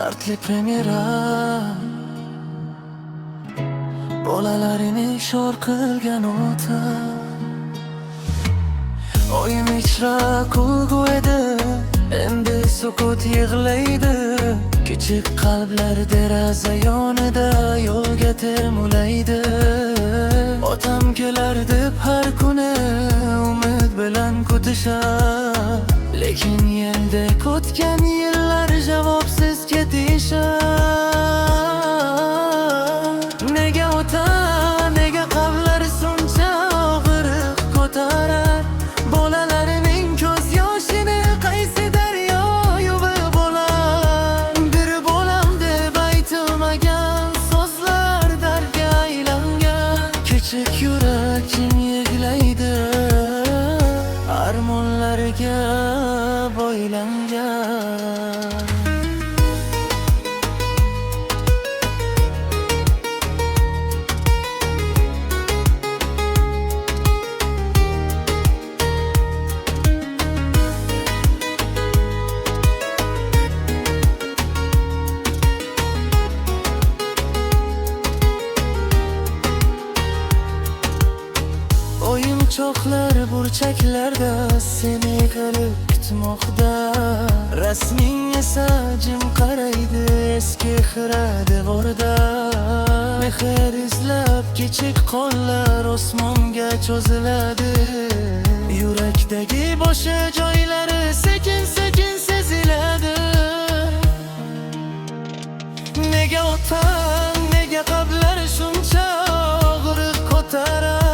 Dardli premyera bolalarini shor qilgan ota. Oyim ichra kulgu edi, endi sukut yig'laydi. Kichik qalblar deraza yonida yo'lga termulaydi. Otam kelar deb har kuni umid bilan kutishar, lekin yendek o'tgan yillar javobsiz ketishar. Nega ota, nega qalblar shuncha og'riq ko'tarar? Bolalarining ko'z yoshini qaysi daryo yuvib olar? Bir bo'lam deb aytilmagan so'zlar dardga aylangan. Kichik yurak jim yig'laydi, armonlarga boylangan. O'yinchoqlar burchaklarda seni ko'rib kutmoqda. Rasming esa jim qaraydi eski xira devorda. Mehr izlab kichik qo'llar osmonga cho'ziladi. Yurakdagi bo'sha joylari sekin sekin seziladi. Nega ota, nega qalblar shuncha og'riq ko'tarar?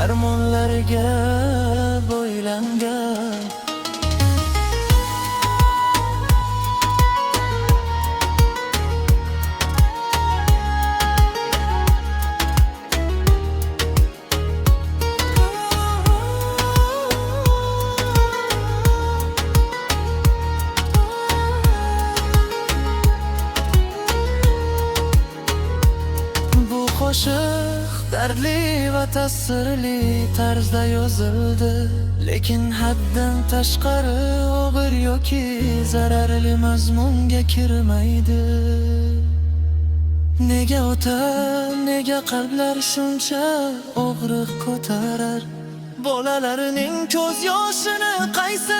Armonlarga boylangan. Bu qo'shiq dardli va ta'sirli tarzda yozildi, lekin haddan tashqari og'ir yoki zararli mazmunga kirmaydi. Nega ota, nega qalblar shuncha og'riq ko'tarar? Bolalarining ko'z yoshini qaysi